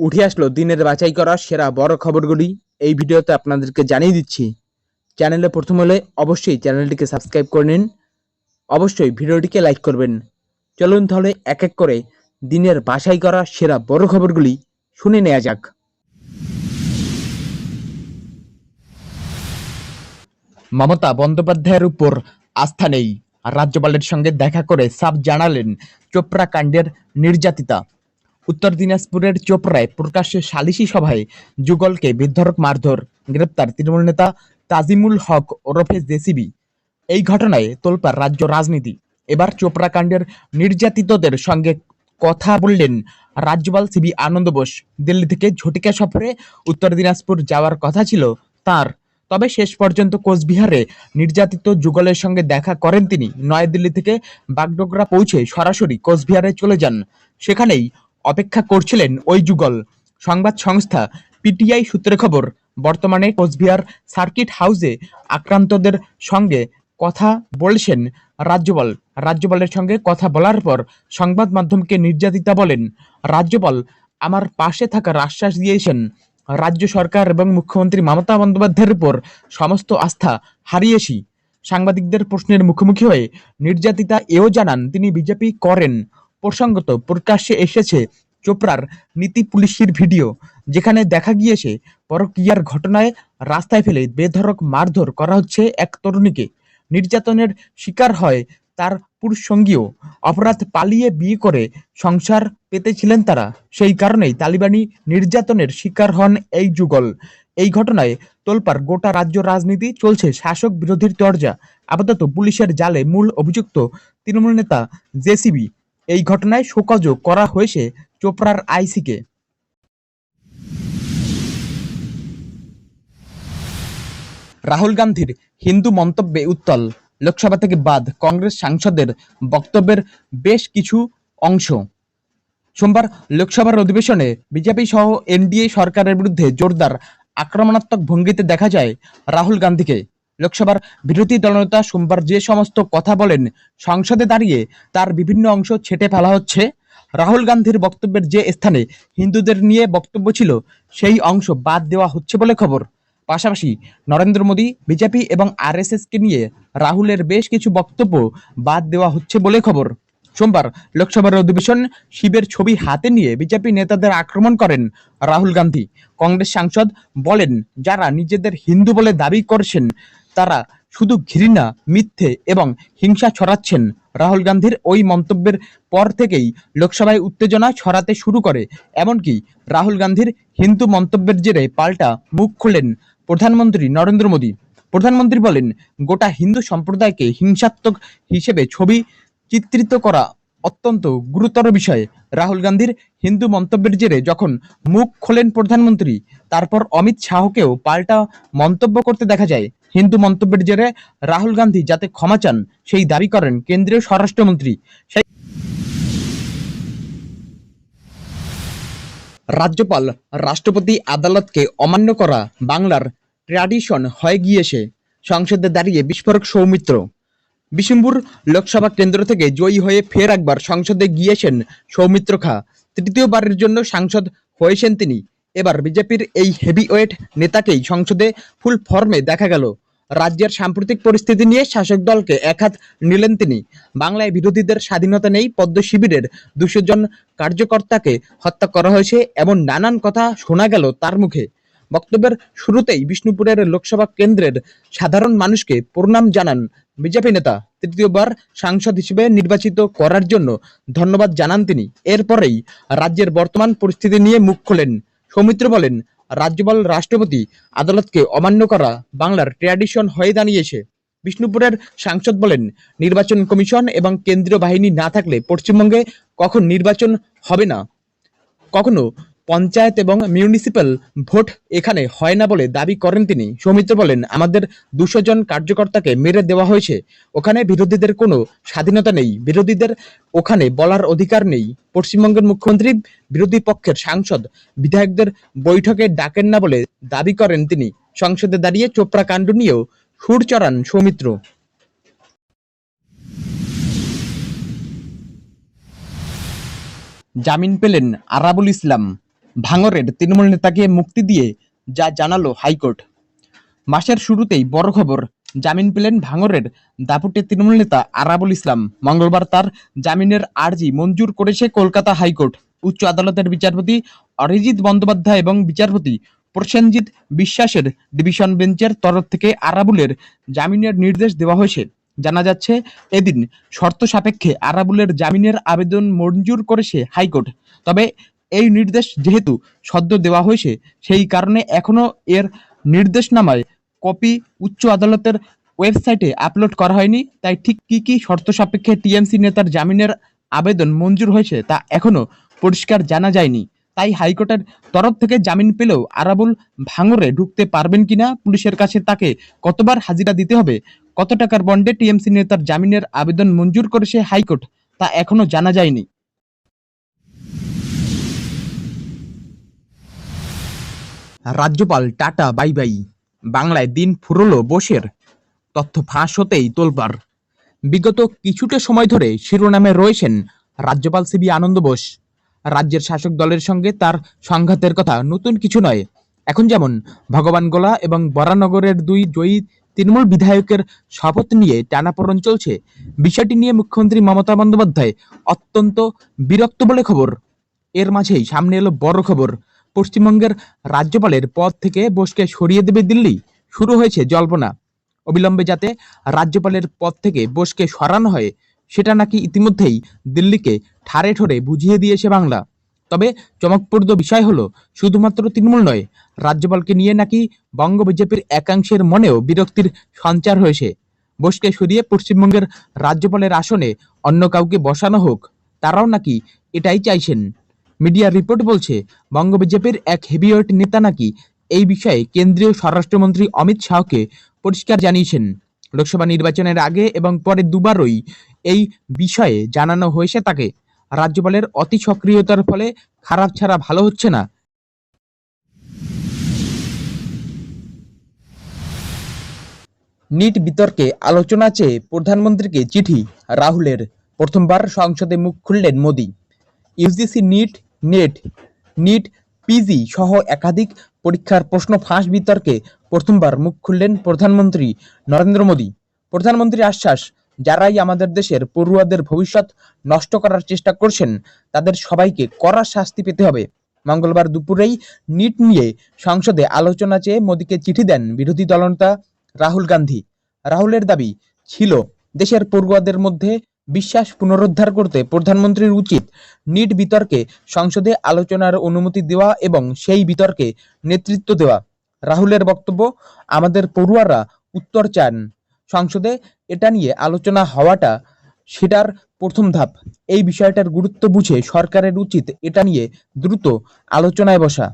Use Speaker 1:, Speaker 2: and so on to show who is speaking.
Speaker 1: উঠে আসলো দিনের বাছাই করা সেরা বড় খবরগুলি। এই ভিডিওতে আপনাদেরকে জানিয়ে দিচ্ছি। চ্যানেলে প্রথম হলে অবশ্যই চ্যানেলটিকে সাবস্ক্রাইব করে নিন, অবশ্যই ভিডিওটিকে লাইক করবেন। চলুন তাহলে এক এক করে দিনের বাছাই করা সেরা বড় খবরগুলি শুনে নেওয়া যাক। মমতা বন্দ্যোপাধ্যায়ের উপর আস্থা নেই, রাজ্যপালের সঙ্গে দেখা করে সাফ জানালেন চোপড়া কাণ্ডের নির্যাতিতা। উত্তর দিনাজপুরের চোপড়ায় প্রকাশ্যে সালিশি সভায় যুগলকে বেধড়ক মারধর, গ্রেপ্তার তৃণমূল নেতা তাজিমুল হক ওরফে জেসিবি। এই ঘটনায় তোলপাড় রাজ্য রাজনীতি। এবার চোপড়া কাণ্ডের নির্যাতিতদের সঙ্গে কথা বললেন রাজ্যপাল সিবি আনন্দ বোস। দিল্লি থেকে ঝটিকা সফরে উত্তর দিনাজপুর যাওয়ার কথা ছিল তার, তবে শেষ পর্যন্ত কোচবিহারে নির্যাতিত যুগলের সঙ্গে দেখা করেন তিনি। নয়াদিল্লি থেকে বাগডোগরা পৌঁছে সরাসরি কোচবিহারে চলে যান। সেখানেই অপেক্ষা করছিলেন ওই যুগল। সংবাদ সংস্থা পিটিআই সূত্রে খবর, বর্তমানে কোচবিহার সার্কিট হাউসে আক্রান্তদের সঙ্গে কথা বলছেন রাজ্যপাল। রাজ্যপালের সঙ্গে কথা বলার পর সংবাদ মাধ্যমকে নির্যাতিতা বলেন, রাজ্যপাল আমার পাশে থাকার আশ্বাস দিয়েছেন। রাজ্য সরকার এবং মুখ্যমন্ত্রী মমতা বন্দ্যোপাধ্যায়ের উপর সমস্ত আস্থা হারিয়েছি। সাংবাদিকদের প্রশ্নের মুখোমুখি হয়ে নির্যাতিতা এও জানান তিনি বিজেপি করেন। প্রসঙ্গত প্রকাশ্যে এসেছে চোপড়ার নীতি পুলিশের ভিডিও, যেখানে দেখা গিয়েছে পরকীয়ার ঘটনায় রাস্তায় ফেলে বেধড়ক মারধর করা হচ্ছে এক তরুণীকে। নির্যাতনের শিকার হয় তার পুরুষ সঙ্গীও। অপরাধ পালিয়ে বিয়ে করে সংসার পেতেছিলেন তারা, সেই কারণেই তালিবানি নির্যাতনের শিকার হন এই যুগল। এই ঘটনায় তোলপাড় গোটা রাজ্য রাজনীতি, চলছে শাসক বিরোধীর তরজা। আপাতত পুলিশের জালে মূল অভিযুক্ত তৃণমূল নেতা জেসিবি। এই ঘটনায় শোকজও করা হয়েছে চোপড়ার আইসিকে। রাহুল গান্ধীর হিন্দু মন্তব্যে উত্তাল, লোকসভা থেকে বাদ কংগ্রেস সাংসদের বক্তব্যের বেশ কিছু অংশ। সোমবার লোকসভার অধিবেশনে বিজেপি সহ এনডিএ সরকারের বিরুদ্ধে জোরদার আক্রমণাত্মক ভঙ্গিতে দেখা যায় রাহুল গান্ধীকে। লোকসভার বিরোধী দলনেতা সোমবার যে সমস্ত কথা বলেন, সংসদে দাঁড়িয়ে তার বিভিন্ন অংশ ছেঁটে ফেলা হচ্ছে। রাহুল গান্ধীর বক্তব্যের যে স্থানে হিন্দুদের নিয়ে বক্তব্য ছিল, সেই অংশ বাদ দেওয়া হচ্ছে বলে খবর। পাশাপাশি নরেন্দ্র মোদী, বিজেপি এবং আরএসএসকে নিয়ে রাহুলের বেশ কিছু বক্তব্য বাদ দেওয়া হচ্ছে বলে খবর। সোমবার লোকসভার অধিবেশন শিবের ছবি হাতে নিয়ে বিজেপি নেতাদের আক্রমণ করেন রাহুল গান্ধী। কংগ্রেস সাংসদ বলেন, যারা নিজেদের হিন্দু বলে দাবি করছেন তারা শুধু ঘৃণা, মিথ্যে এবং হিংসা ছড়াচ্ছেন। রাহুল গান্ধীর ওই মন্তব্যের পর থেকেই লোকসভায় উত্তেজনা ছড়াতে শুরু করে। এমনকি রাহুল গান্ধীর হিন্দু মন্তব্যের জেরে পাল্টা মুখ খোলেন প্রধানমন্ত্রী নরেন্দ্র মোদী। প্রধানমন্ত্রী বলেন, গোটা হিন্দু সম্প্রদায়কে হিংসাত্মক হিসেবে ছবি চিত্রিত করা অত্যন্ত গুরুতর বিষয়। রাহুল গান্ধীর হিন্দু মন্তব্যের জেরে যখন মুখ খোলেন প্রধানমন্ত্রী, তারপর অমিত শাহকেও পাল্টা মন্তব্য করতে দেখা যায়। হিন্দু মন্তব্যের জেরে রাহুল গান্ধী যাতে ক্ষমা চান, সেই দাবি করেন কেন্দ্রীয় স্বরাষ্ট্রমন্ত্রী। রাজ্যপাল রাষ্ট্রপতি আদালতকে অমান্য করা বাংলার ট্র্যাডিশন হয়ে গিয়েছে, সংসদে দাঁড়িয়ে বিস্ফোরক সৌমিত্র। বিশম্বুর লোকসভা কেন্দ্র থেকে জয়ী হয়ে ফের একবার সংসদে গিয়েছেন সৌমিত্র খা। তৃতীয়বারের জন্য সাংসদ হয়েছেন তিনি। এবার বিজেপির এই হেভিওয়েট নেতাকেই সংসদে ফুল ফর্মে দেখা গেল। রাজ্যের সাম্প্রতিক পরিস্থিতি নিয়ে শাসক দলকে একহাত নিলেন তিনি। বাংলায় বিরোধীদের স্বাধীনতা নেই, পদ্ম শিবিরের 200 জন কার্যকর্তাকে হত্যা করা হয়েছে, এমন নানান কথা শোনা গেল তার মুখে। বক্তব্যের শুরুতেই বিষ্ণুপুরের লোকসভা কেন্দ্রের সাধারণ মানুষকে প্রণাম জানান বিজেপি নেতা। তৃতীয়বার সাংসদ হিসেবে নির্বাচিত করার জন্য ধন্যবাদ জানান তিনি। এরপরেই রাজ্যের বর্তমান পরিস্থিতি নিয়ে মুখ খোলেন সৌমিত্র। বলেন, রাজ্যপাল রাষ্ট্রপতি আদালতকে অমান্য করা বাংলার ট্র্যাডিশন হয়ে দাঁড়িয়েছে। বিষ্ণুপুরের সাংসদ বলেন, নির্বাচন কমিশন এবং কেন্দ্রীয় বাহিনী না থাকলে পশ্চিমবঙ্গে কখন নির্বাচন হবে না, কখনো পঞ্চায়েত এবং মিউনিসিপ্যাল ভোট এখানে হয় না বলে দাবি করেন তিনি। সৌমিত্র বলেন, আমাদের 200 জন কার্যকর্তাকে মেরে দেওয়া হয়েছে। ওখানে বিরোধীদের কোনো স্বাধীনতা নেই, বিরোধীদের ওখানে বলার অধিকার নেই। পশ্চিমবঙ্গের মুখ্যমন্ত্রী বিরোধী পক্ষের সাংসদ বিধায়কদের বৈঠকে ডাকেন না বলে দাবি করেন তিনি। সংসদে দাঁড়িয়ে চোপড়া কাণ্ড নিয়েও সুর চড়ান সৌমিত্র। জামিন পেলেন আরাবুল ইসলাম। ভাঙড়ের তৃণমূল নেতাকে মুক্তি দিয়ে যা জানালো হাইকোর্ট। মাসের শুরুতেই বড় খবর, জামিন পেলেন ভাঙড়ের দাপুটে তৃণমূল নেতা আরাবুল ইসলাম। মঙ্গলবার তার জামিনের আর্জি মঞ্জুর করেছে কলকাতা হাইকোর্ট। উচ্চ আদালতের বিচারপতি অরিজিৎ বন্দ্যোপাধ্যায় এবং বিচারপতি প্রসেনজিৎ বিশ্বাসের ডিভিশন বেঞ্চের তরফ থেকে আরাবুলের জামিনের নির্দেশ দেওয়া হয়েছে। জানা যাচ্ছে, এদিন শর্ত সাপেক্ষে আরাবুলের জামিনের আবেদন মঞ্জুর করেছে হাইকোর্ট। তবে এই নির্দেশ যেহেতু সদ্য দেওয়া হয়েছে, সেই কারণে এখনো এর নির্দেশনামায় কপি উচ্চ আদালতের ওয়েবসাইটে আপলোড করা হয়নি। তাই ঠিক কি কি শর্ত সাপেক্ষে টিএমসি নেতার জামিনের আবেদন মঞ্জুর হয়েছে তা এখনো পরিষ্কার জানা যায়নি। তাই হাইকোর্টের তরফ থেকে জামিন পেলেও আরাবুল ভাঙড়ে ঢুকতে পারবেন কিনা, পুলিশের কাছে তাকে কতবার হাজিরা দিতে হবে, কত টাকার বন্ডে টিএমসি নেতার জামিনের আবেদন মঞ্জুর করেছে হাইকোর্ট, তা এখনো জানা যায়নি। রাজ্যপাল টাটা বাই বাই, বাংলায় দিন ফুরলো বোসের তথ্য ফাঁস হতেই তোলপাড়। বিগত কিছুটা সময় ধরে শিরোনামে রয়েছেন রাজ্যপাল সিবি আনন্দ বোস। রাজ্যের শাসক দলের সঙ্গে তার সংঘাতের কথা নতুন কিছু নয়। এখন যেমন ভগবানগোলা এবং বরানগরের দুই জয়ী তৃণমূল বিধায়কের শপথ নিয়ে টানাপোড়েন চলছে, বিষয়টি নিয়ে মুখ্যমন্ত্রী মমতা বন্দ্যোপাধ্যায় অত্যন্ত বিরক্ত বলে খবর। এর মাঝেই সামনে এলো বড় খবর, পশ্চিমবঙ্গের রাজ্যপালের পদ থেকে বোসকে সরিয়ে দেবে দিল্লি। শুরু হয়েছে জল্পনা, অবিলম্বে যাতে রাজ্যপালের পদ থেকে বোসকে সরানো হয় সেটা নাকি ইতিমধ্যেই দিল্লিকে ঠারে ঠোরে বুঝিয়ে দিয়েছে বাংলা। তবে চমকপ্রদ বিষয় হলো, শুধুমাত্র তৃণমূল নয়, রাজ্যপালকে নিয়ে নাকি বঙ্গ বিজেপির একাংশের মনেও বিরক্তির সঞ্চার হয়েছে। বোসকে সরিয়ে পশ্চিমবঙ্গের রাজ্যপালের আসনে অন্য কাউকে বসানো হোক, তারাও নাকি এটাই চাইছেন। মিডিয়া রিপোর্ট বলছে, বঙ্গ বিজেপির এক হেভিওয়েট নেতা নাকি এই বিষয়ে কেন্দ্রীয় স্বরাষ্ট্রমন্ত্রী অমিত শাহকে পরিষ্কার জানিয়েছেন। লোকসভা নির্বাচনের আগে এবং পরে দুবারই এই বিষয়ে জানানো হয়েছে তাকে। রাজ্যপালের অতি সক্রিয়তার ফলে খারাপ ছাড়া ভালো হচ্ছে না। নিট বিতর্কে আলোচনা চেয়ে প্রধানমন্ত্রীকে চিঠি রাহুলের, প্রথমবার সংসদে মুখ খুললেন Modi. UGC NEET, NET, NEET PG সহ একাধিক পরীক্ষার প্রশ্ন ফাঁস বিতর্কে প্রথমবার মুখ খুললেন প্রধানমন্ত্রী নরেন্দ্র মোদি। প্রধানমন্ত্রীর আশ্বাস, যারাই আমাদের দেশের পড়ুয়াদের ভবিষ্যৎ নষ্ট করার চেষ্টা করছেন তাদের সবাইকে কড়া শাস্তি পেতে হবে। মঙ্গলবার দুপুরেই নিট নিয়ে সংসদে আলোচনা চেয়ে মোদিকে চিঠি দেন বিরোধী দলনেতা রাহুল গান্ধী। রাহুলের দাবি ছিল, দেশের পড়ুয়াদের মধ্যে বিশ্বাস পুনরুদ্ধার করতে প্রধানমন্ত্রীর উচিত নিট বিতর্কে সংসদে আলোচনার অনুমতি দেওয়া এবং সেই বিতর্কে নেতৃত্ব দেওয়া। রাহুলের বক্তব্য, আমাদের পড়ুয়ারা উত্তর চান, সংসদে এটা নিয়ে আলোচনা হওয়াটা সেটার প্রথম ধাপ। এই বিষয়টার গুরুত্ব বুঝে সরকারের উচিত এটা নিয়ে দ্রুত আলোচনায় বসা।